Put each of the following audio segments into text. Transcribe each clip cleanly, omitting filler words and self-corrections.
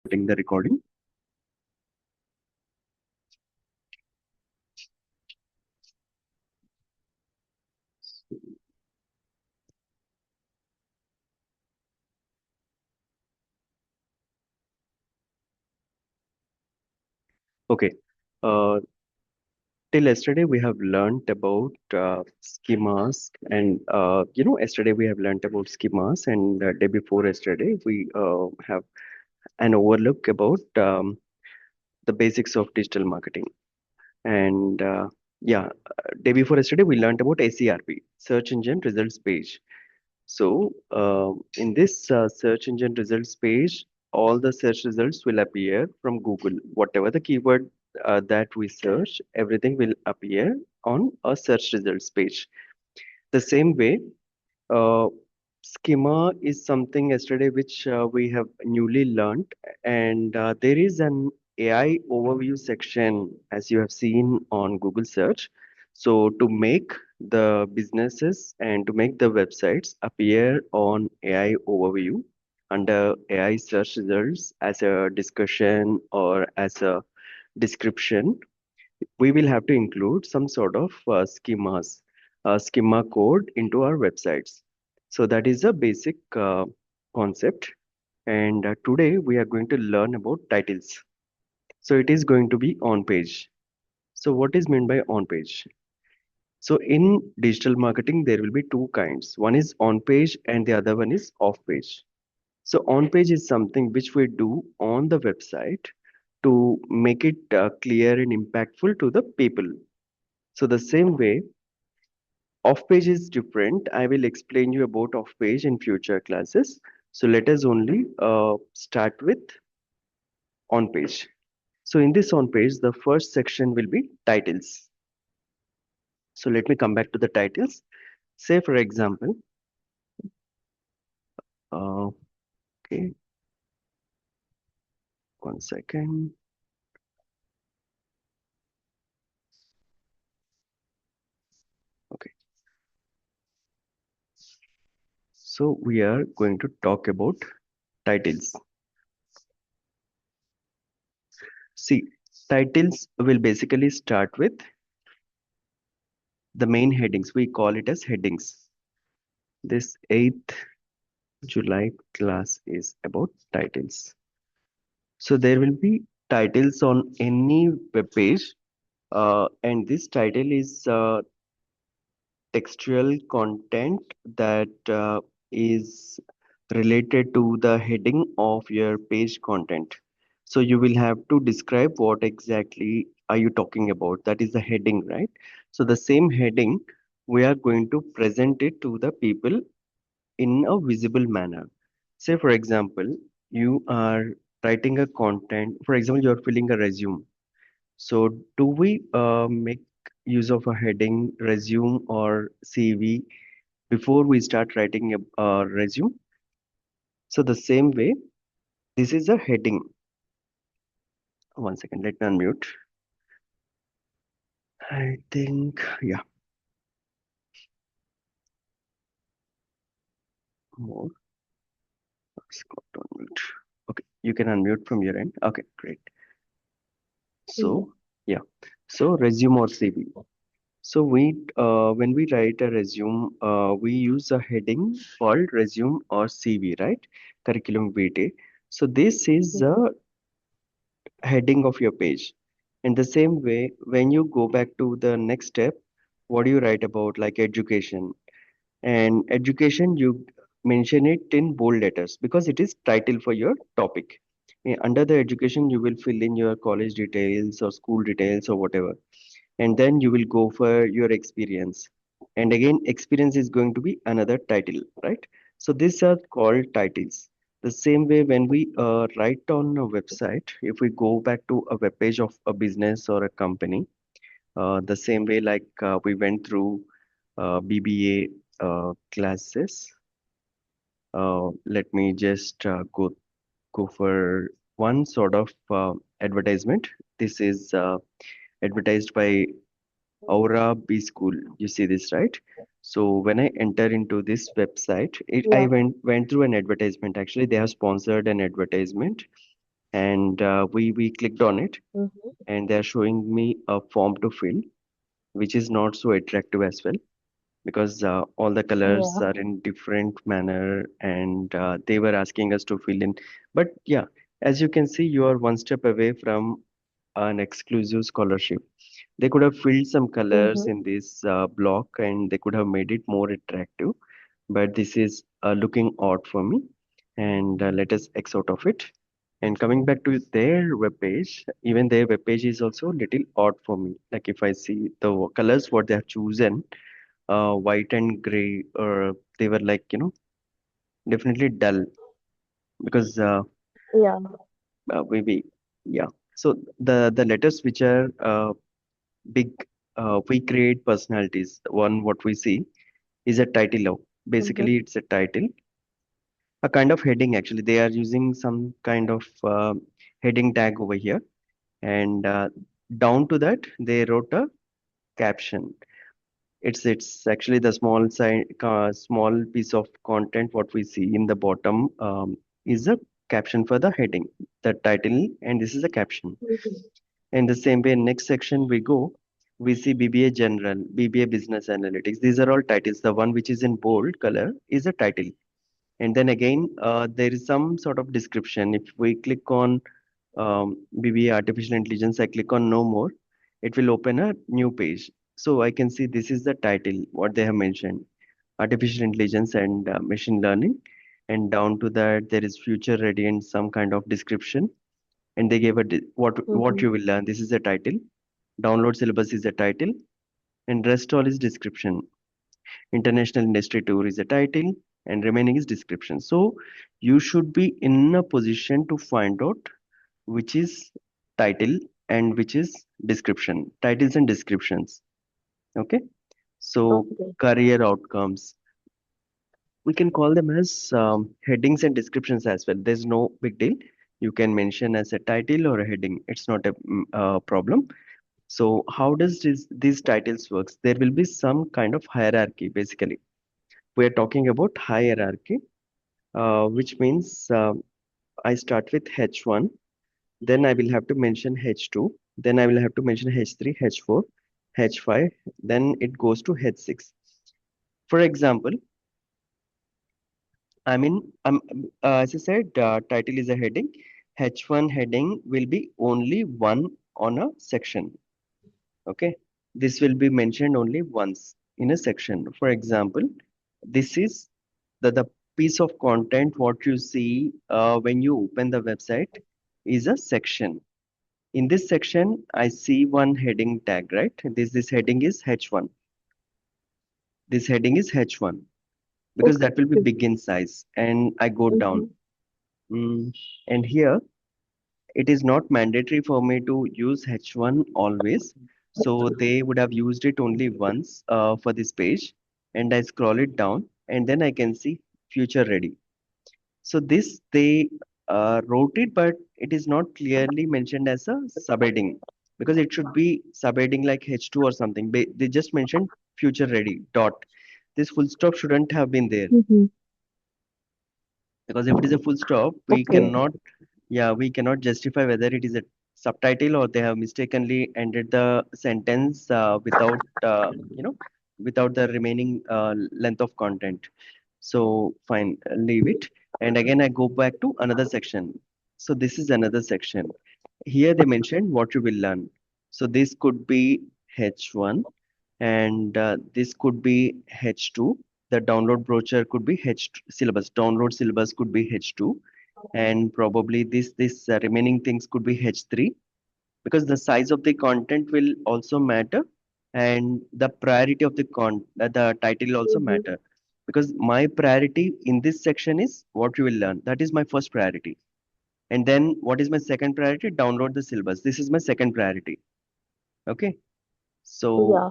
starting the recording. Okay. Uh, till yesterday we have learned about schemas, and yesterday we have learned about schemas, and day before yesterday we have an overlook about the basics of digital marketing. And day before yesterday we learned about SERP, Search Engine Results Page. So, in this search engine results page, all the search results will appear from Google. Whatever the keyword that we search, everything will appear on a search results page. The same way, uh, schema is something yesterday which we have newly learned, and there is an AI overview section as you have seen on Google search. So to make the businesses and to make the websites appear on AI overview under AI search results as a discussion or as a description, we will have to include some sort of schemas, schema code into our websites. So that is a basic concept. And today we are going to learn about titles. So it is going to be on page. So what is meant by on page? So in digital marketing, there will be two kinds. One is on page and the other one is off page. So on page is something which we do on the website to make it clear and impactful to the people. So the same way, off page is different. I will explain you about off page in future classes. So let us only start with on page. So in this on page, the first section will be titles. So let me come back to the titles. Say for example, uh, okay, one second. Okay, so we are going to talk about titles. See, titles will basically start with the main headings. We call it as headings. This 8th July class is about titles. So there will be titles on any web page, and this title is textual content that is related to the heading of your page content. So you will have to describe what exactly are you talking about. That is the heading, right? So the same heading, we are going to present it to the people in a visible manner. Say, for example, you are writing a content, for example, you're filling a resume. So, do we make use of a heading, resume, or CV before we start writing a resume? So, the same way, this is a heading. One second, let me unmute. I think, yeah, more. Scott unmute. Okay, you can unmute from your end. Okay, great. So, yeah, so resume or CV. So when we write a resume, we use a heading called resume or CV, right? Curriculum vitae. So this is the heading of your page. In the same way, when you go back to the next step, what do you write about, like education? And education, you mention it in bold letters because it is title for your topic. Under the education, you will fill in your college details or school details or whatever, and then you will go for your experience, and again experience is going to be another title, right? So these are called titles. The same way, when we write on a website, if we go back to a web page of a business or a company, the same way, like we went through BBA classes. Let me just go for one sort of advertisement. This is advertised by Aura B School. You see this, right? So when I enter into this website, I went through an advertisement. Actually, they have sponsored an advertisement. and we clicked on it, Mm-hmm. and they're showing me a form to fill, which is not so attractive as well, because all the colors Yeah. are in different manner, and they were asking us to fill in. But yeah, as you can see, you are one step away from an exclusive scholarship. They could have filled some colors Mm-hmm. in this block, and they could have made it more attractive, but this is looking odd for me, and let us X out of it. And coming back to their web page, even their web page is also little odd for me. Like if I see the colors what they have chosen, white and gray, or they were like, definitely dull, because Yeah. maybe, yeah. So the letters which are big, we create personalities. One what we see is a title of, Mm-hmm. basically it's a title, a kind of heading. Actually, they are using some kind of heading tag over here, and down to that they wrote a caption. It's actually the small piece of content what we see in the bottom, is a caption for the heading, the title, and this is a caption. Mm-hmm. In the same way, next section we go, we see BBA General, BBA Business Analytics. These are all titles. The one which is in bold color is a title. And then again, there is some sort of description. If we click on BBA Artificial Intelligence, I click on No More, it will open a new page. So I can see this is the title, what they have mentioned, Artificial Intelligence and Machine Learning. And down to that, there is future ready and some kind of description. And they gave what Mm-hmm. you will learn. This is the title. Download syllabus is the title, and rest all is description. International Industry Tour is the title, and remaining is description. So you should be in a position to find out which is title and which is description. Titles and descriptions. Okay. So Okay. career outcomes. We can call them as headings and descriptions as well. There's no big deal. You can mention as a title or a heading. It's not a problem. So how does these titles works? There will be some kind of hierarchy basically. We are talking about hierarchy, which means I start with H1, then I will have to mention H2, then I will have to mention H3, H4, H5, then it goes to H6. For example, as I said, title is a heading. H1 heading will be only one on a section. Okay, this will be mentioned only once in a section. For example, this is the piece of content what you see when you open the website is a section. In this section, I see one heading tag, right? This heading is H1. This heading is H1 because Okay. that will be big in size. And I go down. Mm-hmm. Mm, and here it is not mandatory for me to use H1 always. So they would have used it only once for this page. And I scroll it down, and then I can see future ready. So this they wrote it, but it is not clearly mentioned as a subheading, because it should be subheading like H2 or something. They just mentioned future ready dot. This full stop shouldn't have been there, Mm-hmm. because if it is a full stop, Okay. we cannot justify whether it is a subtitle or they have mistakenly ended the sentence without without the remaining length of content. So fine, leave it. And again, I go back to another section. So this is another section. Here they mentioned what you will learn. So this could be H1, and this could be H2. The download brochure could be H syllabus. Download syllabus could be H2, and probably this remaining things could be H3, because the size of the content will also matter, and the priority of the title also Mm-hmm. matter, because my priority in this section is what you will learn. That is my first priority. And then what is my second priority? Download the syllabus. This is my second priority. Okay. So Yeah.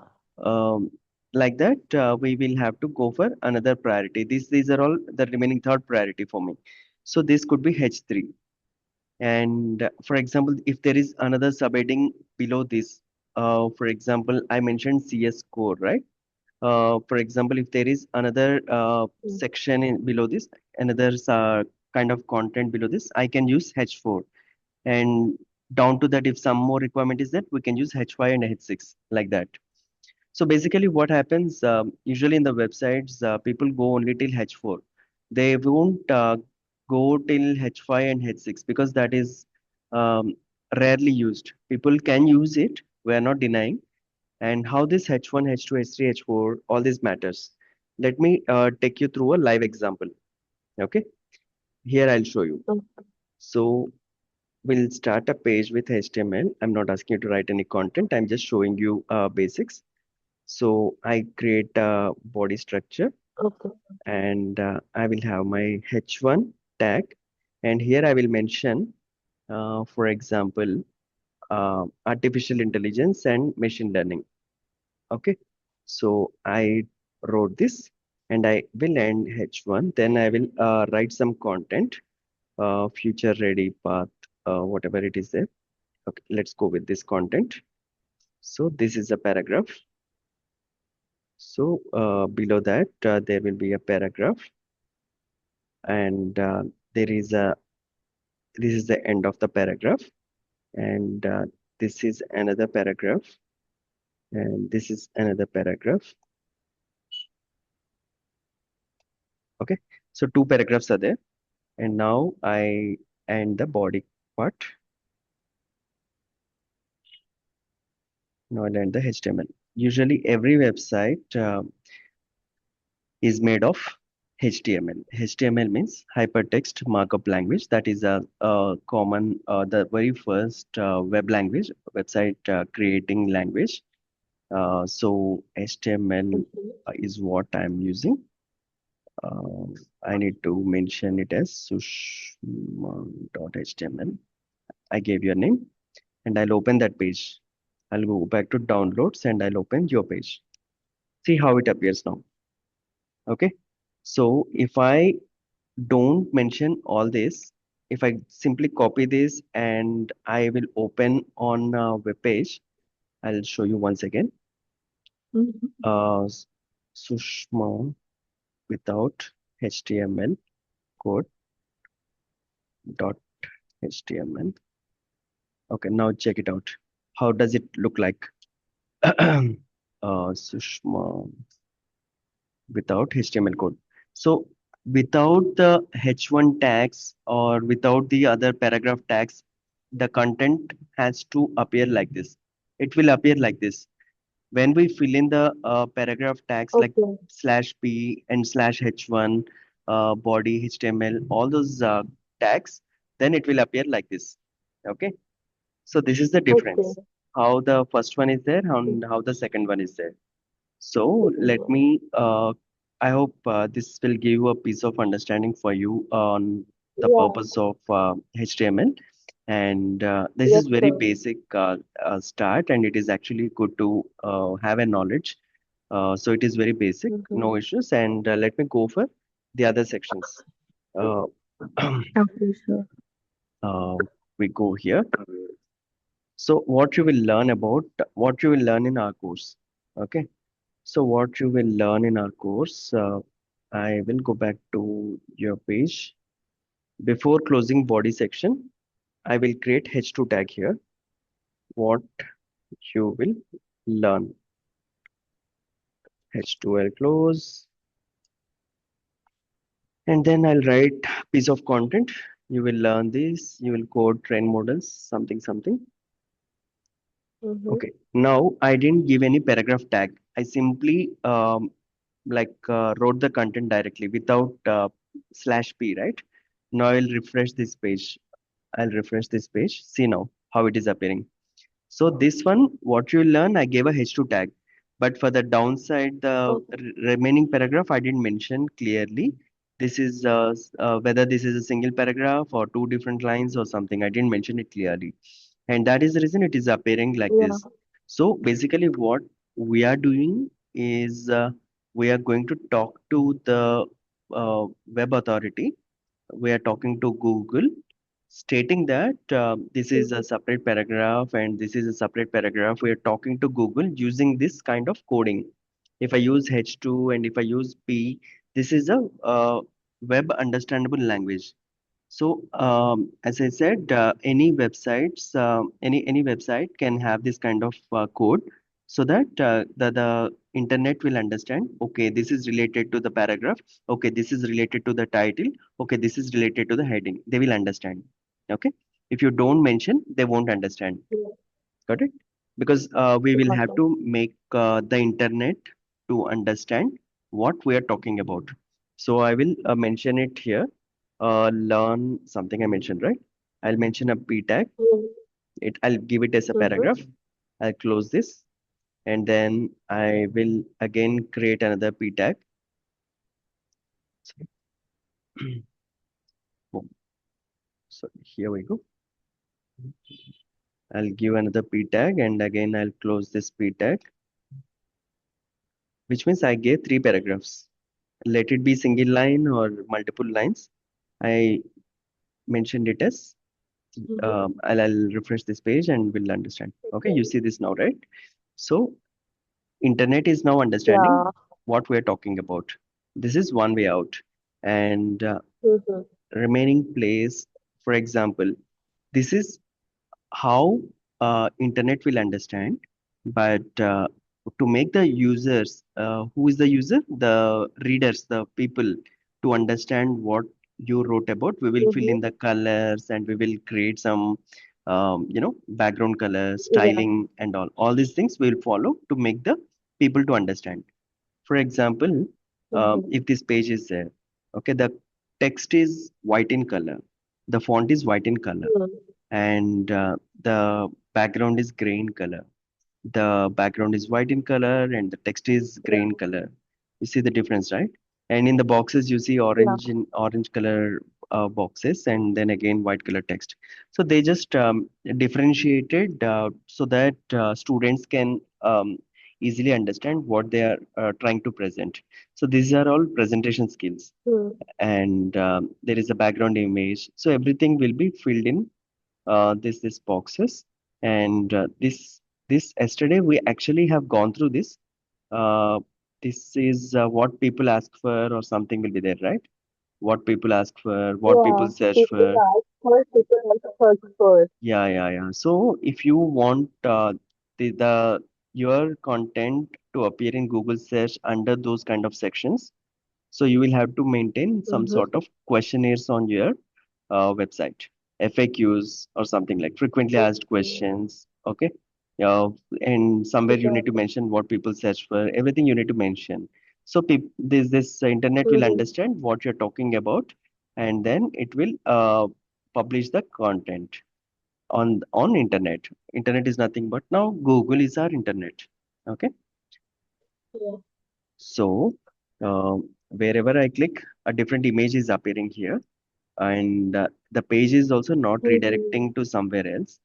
um, like that, we will have to go for another priority. These are all the remaining third priority for me. So this could be H3. And for example, if there is another subheading below this, for example, I mentioned CS core, right? For example, if there is another Mm. section below this, another kind of content below this, I can use H4. And down to that, if some more requirement is that, we can use H5 and H6 like that. So basically, what happens usually in the websites, people go only till H4. They won't go till H5 and H6 because that is um, rarely used. People can use it. We are not denying. And how this H1, H2, H3, H4, all this matters. Let me take you through a live example. Okay, here I'll show you. Okay. So we'll start a page with HTML. I'm not asking you to write any content. I'm just showing you basics. So I create a body structure Okay. and I will have my H1 tag. And here I will mention, for example, artificial intelligence and machine learning. Okay. So I wrote this and I will end H1. Then I will write some content, future ready path, whatever it is there. Okay, let's go with this content. So this is a paragraph. So below that, there will be a paragraph, and there is a this is the end of the paragraph, and this is another paragraph, and this is another paragraph. Okay, so two paragraphs are there, and now I end the body part. Now I'll end the HTML. Usually, every website is made of HTML. HTML means hypertext markup language. That is a common, the very first web language, website creating language. So HTML Okay. is what I'm using. Uh, I need to mention it as sushma.html. I gave your name and I'll open that page. I'll go back to downloads and I'll open your page. See how it appears now. Okay. So if I don't mention all this, if I simply copy this and I will open on a web page, I'll show you once again. Mhm. Sushma without HTML code dot HTML. Okay, now check it out. How does it look like? Sushma without HTML code. So without the H1 tags or without the other paragraph tags, the content has to appear like this. It will appear like this. When we fill in the paragraph tags like Okay. slash p and slash h1, body html, all those tags, then it will appear like this. Okay, so this is the Okay. difference, how the first one is there and how the second one is there. So Second let one. me, I hope this will give you a piece of understanding for you on the Yeah. purpose of HTML. And this Yes, is very sir. basic start, and it is actually good to have a knowledge. So it is very basic, Mm-hmm. no issues. And let me go for the other sections. Uh, Okay, sure. uh, we go here. So what you will learn in our course. Okay. So what you will learn in our course, I will go back to your page. Before closing body section, I will create H2 tag here. What you will learn. H2 I'll close. And then I'll write piece of content. You will learn this. You will code train models, something, something. Mm-hmm. Okay. Now I didn't give any paragraph tag. I simply wrote the content directly without slash p, right? Now I'll refresh this page. I'll refresh this page. See now how it is appearing. So this one, what you learn, I gave a H2 tag. But for the downside, the Okay. remaining paragraph, I didn't mention clearly. This is whether this is a single paragraph or two different lines or something. I didn't mention it clearly. And that is the reason it is appearing like Yeah. this. So basically what we are doing is we are going to talk to the web authority. We are talking to Google, stating that this is a Mm-hmm. separate paragraph and this is a separate paragraph. We are talking to Google using this kind of coding. If I use H2 and if I use P, this is a web understandable language. So, as I said, any website can have this kind of code, so that the internet will understand. Okay, this is related to the paragraph. Okay, this is related to the title. Okay, this is related to the heading. They will understand. Okay, if you don't mention, they won't understand. Yeah. Got it? Because we will Got have it. to make the internet to understand what we are talking about. So I will mention it here. Learn something I mentioned, right? I'll mention a p tag. I'll give it as a Mm-hmm. paragraph. I'll close this, and then I will again create another p tag. Oh, so here we go. I'll give another p tag, and again I'll close this p tag, which means I gave three paragraphs. Let it be single line or multiple lines. I mentioned it as Mm-hmm. I'll refresh this page and we'll understand. Okay, you Okay. see this now, right? So internet is now understanding Yeah. what we're talking about. This is one way out. And Mm-hmm. remaining place, for example, this is how internet will understand, but to make the users, who is the user, the readers, the people, to understand what you wrote about, we will fill Mm-hmm. in the colors and we will create some background colors, Yeah. styling, and all these things will follow to make the people to understand. For example, Mm-hmm. if this page is there, okay, the text is white in color, the font is white in color, and the background is gray in color. The background is white in color and the text is gray in Yeah. color. You see the difference, right? And in the boxes, you see Yeah. orange color boxes, and then again white color text. So they just differentiated so that students can easily understand what they are trying to present. So these are all presentation skills, Mm. and there is a background image. So everything will be filled in this boxes, and this yesterday we actually have gone through this. uh, this is what people ask for or something will be there, right? What people ask for, what Yeah. people search People for. ask for, people also search for. Yeah. So if you want the your content to appear in Google search under those kind of sections, so you will have to maintain some Mm-hmm. sort of questionnaires on your website, FAQs or something like frequently asked Okay. questions. Okay. And somewhere you Yeah. need to mention what people search for, everything you need to mention. So this internet will Mm-hmm. understand what you're talking about, and then it will publish the content on internet. Internet is nothing but now Google is our internet. Okay. Yeah. So wherever I click, a different image is appearing here, and the page is also not Mm-hmm. redirecting to somewhere else.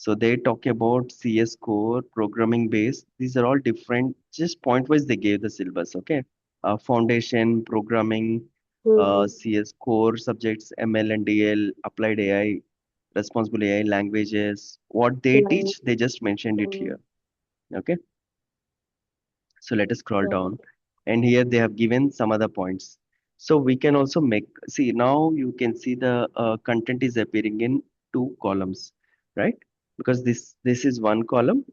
So they talk about CS core, programming base. These are all different. Just point wise, they gave the syllabus. Okay, foundation, programming, Mm-hmm. CS core subjects, ML and DL, applied AI, responsible AI languages. What they Like, teach, they just mentioned it um, here. Okay. So let us scroll yeah. down, and here they have given some other points. So we can also make, see now you can see the content is appearing in two columns, right? Because this is one column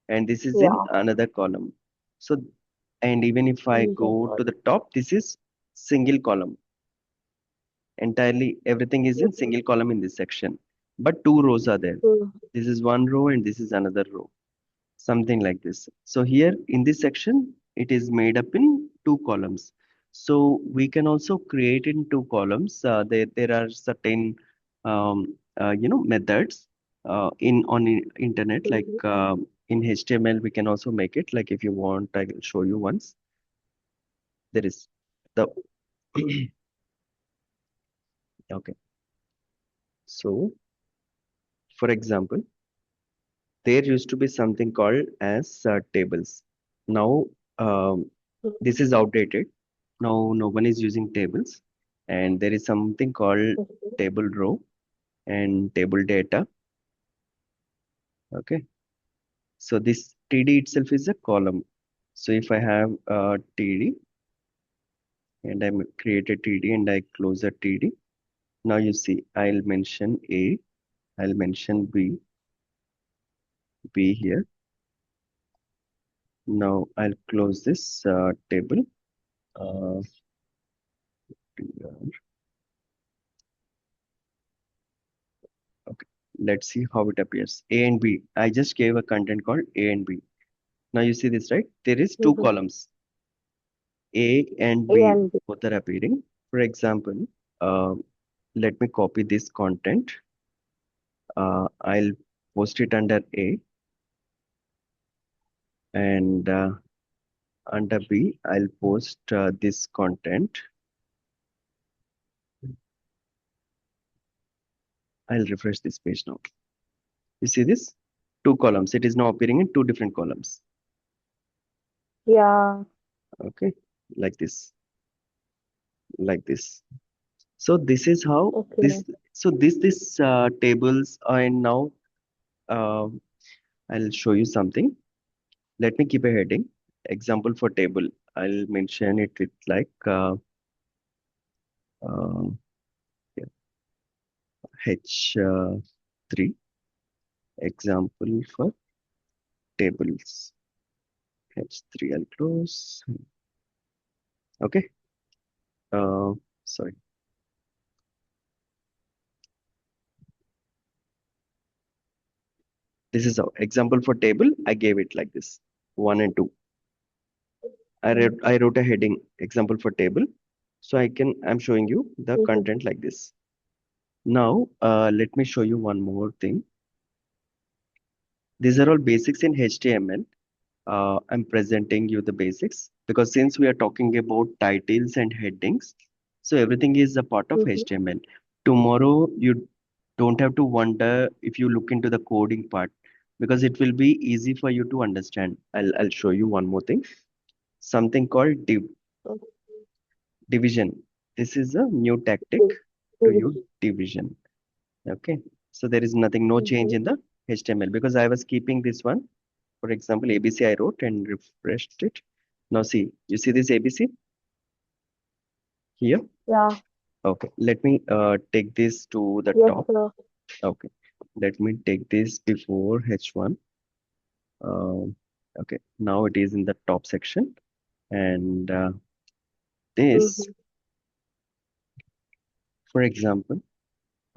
and this is in Yeah. another column. So, and even if I Yeah. go Got to the top, this is single column. Entirely everything is in it. single column in this section, but two rows are there. Mm-hmm. This is one row and this is another row, something like this. So here in this section, it is made up in two columns. So we can also create in two columns. There are certain methods in on internet, like Mm-hmm. in HTML we can also make it. Like if you want, I will show you once. There is the okay. So for example, there used to be something called as tables. Now this is outdated. Now no one is using tables, and there is something called Mm-hmm. table row and table data. Okay, so this TD itself is a column. So if I have TD and I create a TD and I close a TD, Now you see, I'll mention A, I'll mention B here. Now I'll close this table. Uh, okay, let's see how it appears. A and B. I just gave a content called A and B. Now you see this, right? There is two Mm-hmm. columns, A and A B, and B. both are appearing. For example, uh, let me copy this content. I'll post it under A, and under B, I'll post this content. I'll refresh this page now. You see this? Two columns. It is now appearing in two different columns. Yeah. Okay, like this, like this. So this is how Okay. this. So this tables, and now uh, I'll show you something. Let me keep a heading. Example for table. I'll mention it with like uh, yeah, H3. Example for tables. H3. I'll close. Okay. Uh, Sorry. This is how example for table. I gave it like this, 1 and 2. I wrote a heading example for table, so I'm showing you the Mm-hmm. content like this. Now let me show you one more thing. These are all basics in HTML. I'm presenting you the basics because since we are talking about titles and headings, so everything is a part of Mm-hmm. HTML. Tomorrow you don't have to wonder if you look into the coding part because it will be easy for you to understand. I'll show you one more thing. Something called division. This is a new tactic to use division. Okay. So there is nothing, no change Mm-hmm. in the HTML because I was keeping this one. For example, ABC I wrote and refreshed it. Now see, you see this ABC here? Yeah. Okay. Let me take this to the Yes, top. sir. Okay. Let me take this before H1. Um, okay. Now it is in the top section. And this, Mm-hmm. for example,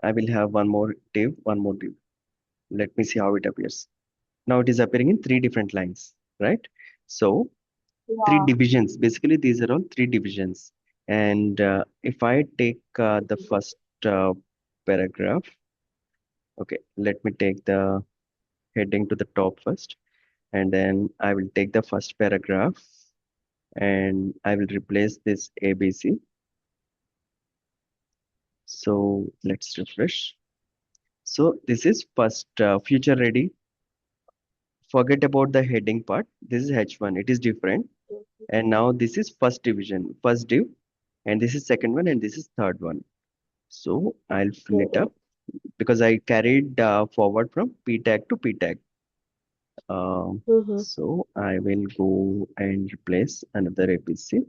I will have one more div, one more div. Let me see how it appears. Now it is appearing in three different lines, right? So three Yeah. divisions. Basically, these are all three divisions. And if I take the first paragraph, okay, let me take the heading to the top first, and then I will take the first paragraph and I will replace this ABC. So let's refresh. So this is first future ready. Forget about the heading part. This is H1. It is different. And now this is first division, first div, and this is second one, and this is third one. So I'll fill it Okay. up because I carried forward from P tag to P tag. Um, Mm-hmm. so I will go and replace another APC,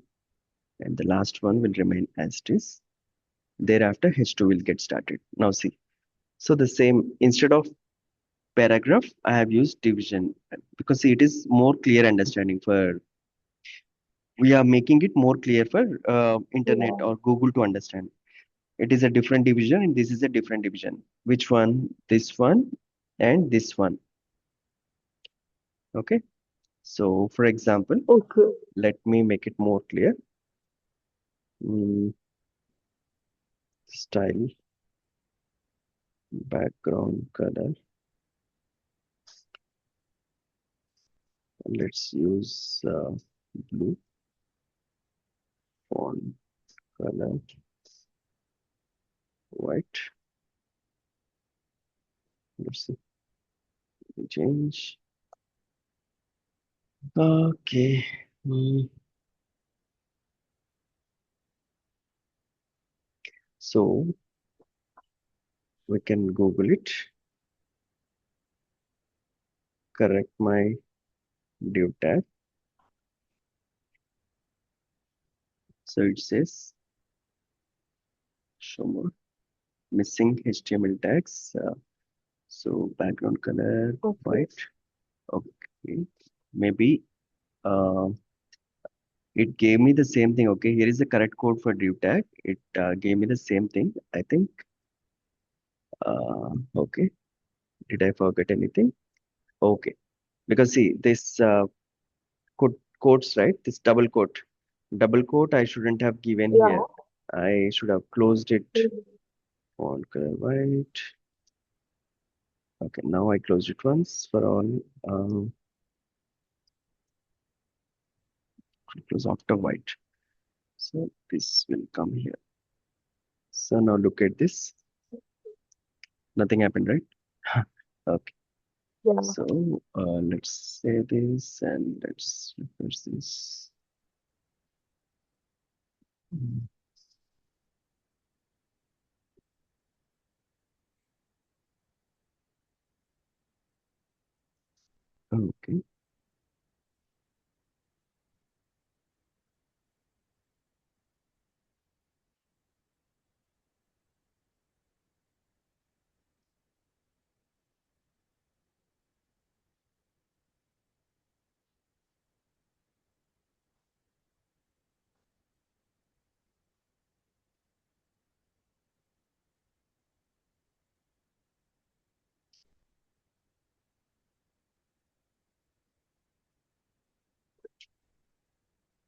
and the last one will remain as it is. Thereafter, H2 will get started. Now see, so the same instead of paragraph, I have used division because see, it is more clear understanding for we are making it more clear for internet Yeah. or Google to understand. It is a different division and this is a different division. Which one? This one and this one. Okay. So for example, Okay. let me make it more clear. Mm, Style, background color. Let's use blue font color, white. Let's see. Change. Okay. Mm, So we can Google it. Correct my div tag. So it says show more. missing HTML tags. So background color Okay. white. Okay, maybe uh, it gave me the same thing. Okay, here is the correct code for div tag. It gave me the same thing. I think. Okay, did I forget anything? Okay, because see this quotes, right? This double quote I shouldn't have given Yeah. here. I should have closed it. Mhm. Font color white. Okay, now I closed it once for all. Close after white. So this will come here. So now look at this. Nothing happened, right? Okay. Yeah. So let's say this and let's refresh this. Mm, okay.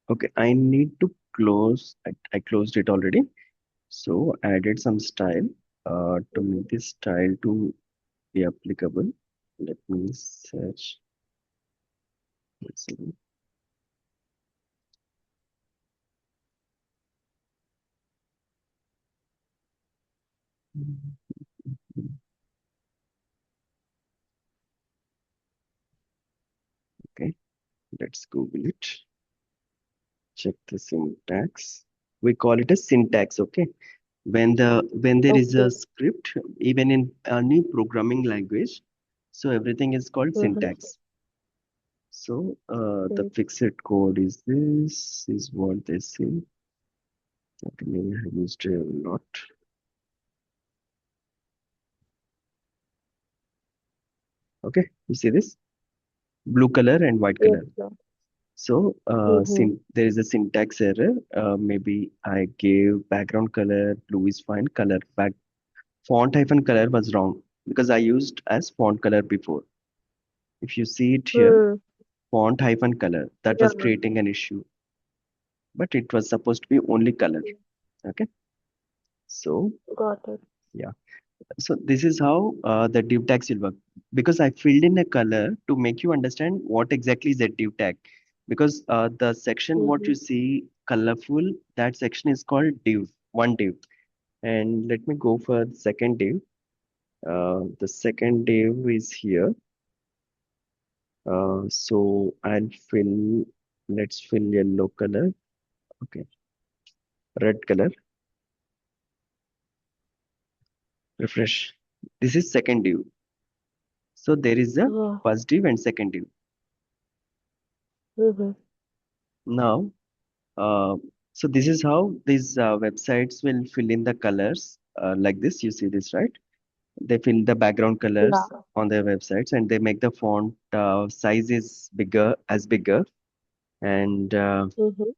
Okay, I need to close. I closed it already. So I added some style to make this style to be applicable. Let me search. Let's see. Okay, let's Google it. Check the syntax. We call it a syntax. Okay, when there is a Okay. script, even in any programming language, so everything is called Mm-hmm. syntax. So the Okay. fixed code is this is what they say. Okay, maybe I used a lot. Okay, you see this blue color and white Yes, color. sir. So Mm-hmm. there is a syntax error. Maybe I gave background color, blue is fine, color back font hyphen color was wrong because I used as font color before. If you see it here, Hmm. font hyphen color, that Yeah. was creating an issue, but it was supposed to be only color. Okay, so Got it. yeah, so this is how the div tags will work because I filled in a color to make you understand what exactly is a div tag. Because the section what Mm-hmm. you see colorful, that section is called div, one div. And let me go for the second div. The second div is here. So I'll fill, let's fill yellow color. Okay, red color, refresh. This is second div. So there is a Yeah. first div and second div. Mm-hmm. Now, uh, so this is how these websites will fill in the colors like this. You see this, right? They fill the background colors Yeah. on their websites and they make the font size is bigger. And Mm-hmm.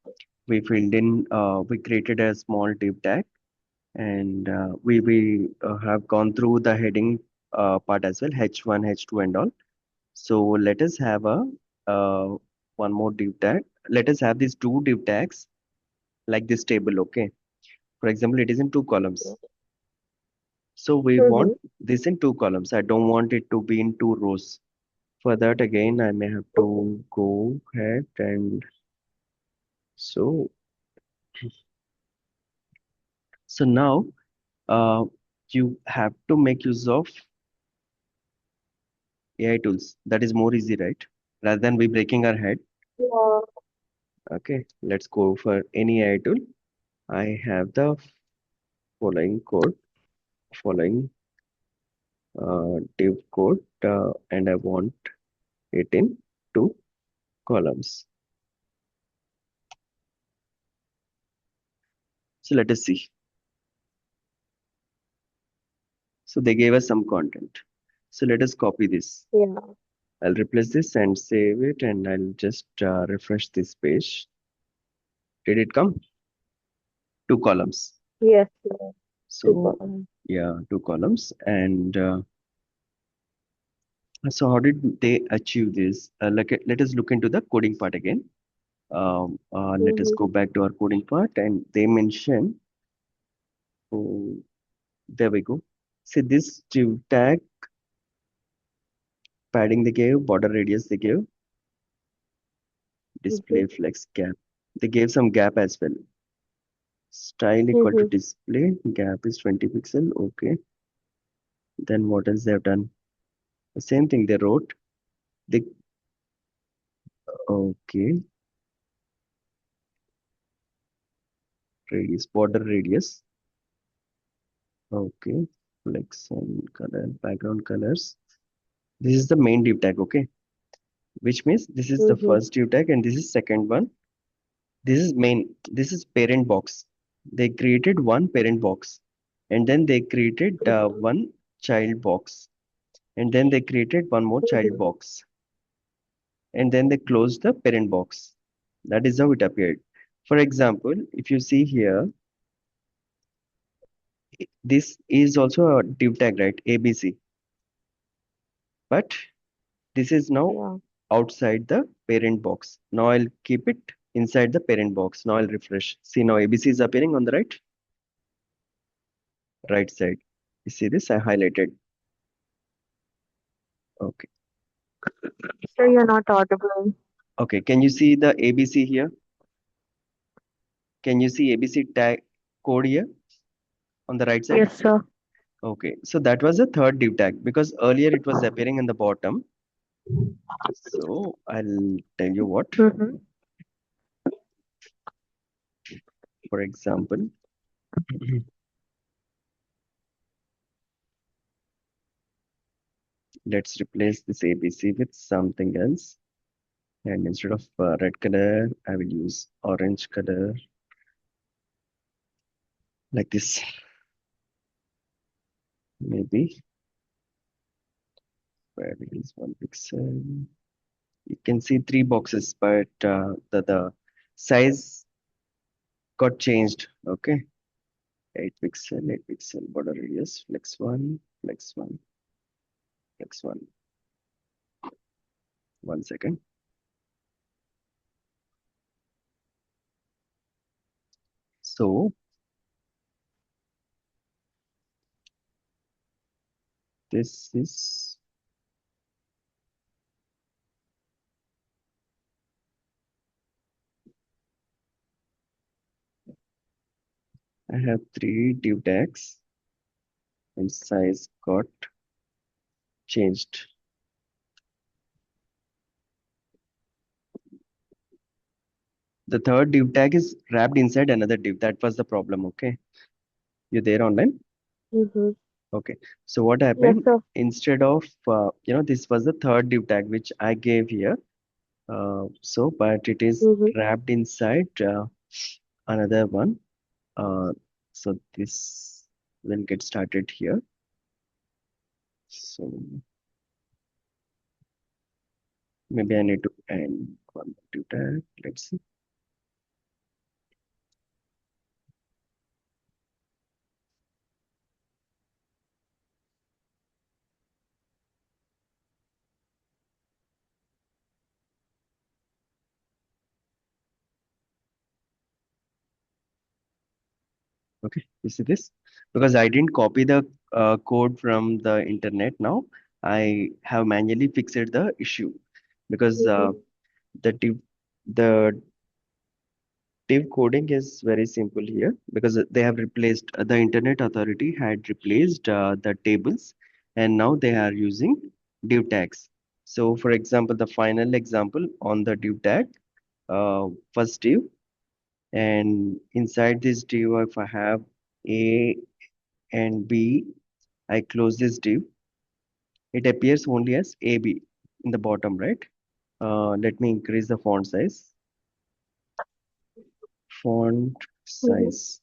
we created a small div tag and we have gone through the heading part as well, H1, H2 and all. So let us have a uh, one more div tag. Let us have these two div tags like this table, okay? For example, it is in two columns. So we Mm-hmm. want this in two columns. I don't want it to be in two rows. For that, again, I may have Okay. to go ahead and so so now uh, you have to make use of AI tools. That is more easy, right? Rather than we breaking our head. Yeah. Okay, let's go for any AI tool. I have the following code, following div code, and I want it in two columns. So let us see. So they gave us some content. So let us copy this. Yeah. I'll replace this and save it, and I'll just refresh this page. Did it come? Two columns. Yes, yes. Two So columns. yeah, two columns. And so how did they achieve this? Let us look into the coding part again. Let us Mm-hmm. go back to our coding part, and they mention, oh, there we go. See this div tag padding they gave, border radius they gave, Mm-hmm. display flex gap. They gave some gap as well. Style equal to Mm-hmm. display, gap is 20 pixel. Okay. Then what else they have done? The same thing they wrote. They okay, radius, border radius. Okay, flex and color, background colors. This is the main div tag, okay? Which means this is the Mm-hmm. first div tag and this is second one. This is main. This is parent box. They created one parent box, and then they created one child box, and then they created one more child Mm-hmm. box, and then they closed the parent box. That is how it appeared. For example, if you see here, this is also a div tag, right? ABC, but this is now Yeah. outside the parent box. Now I'll keep it inside the parent box. Now I'll refresh. See now ABC is appearing on the right side. You see this? I highlighted. Okay. So you're not audible. Okay. Can you see the ABC here? Can you see ABC tag code here on the right side? Yes, sir. Okay. So that was the third div tag because earlier it was appearing in the bottom. So I'll tell you what. Mm-hmm. For example, let's replace this ABC with something else. And instead of red color, I will use orange color like this. Maybe where it is 1 pixel. You can see three boxes, but the size got changed. Okay, 8 pixel, 8 pixel border radius, flex one, flex one, flex one. 1 second. So this is I have three div tags and size got changed. The third div tag is wrapped inside another div. That was the problem. Okay, you there online? Mm-hmm. Okay. So what Yes, happened? sir. Instead of this was the third div tag which I gave here. But it is Mm-hmm. wrapped inside another one. Uh, so this will get started here. So maybe I need to end one div tag. Let's see. Okay, you see this? Because I didn't copy the code from the internet now. I have manually fixed the issue because Mm-hmm. the div the div coding is very simple here because they have replaced the Internet Authority had replaced the tables and now they are using div tags. So, for example, the final example on the div tag, first div, and inside this div, if I have A and B, I close this div. It appears only as AB in the bottom, right? Let me increase the font size. Font Mm-hmm. size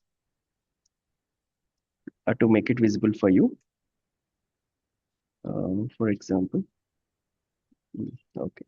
to make it visible for you. For example, okay.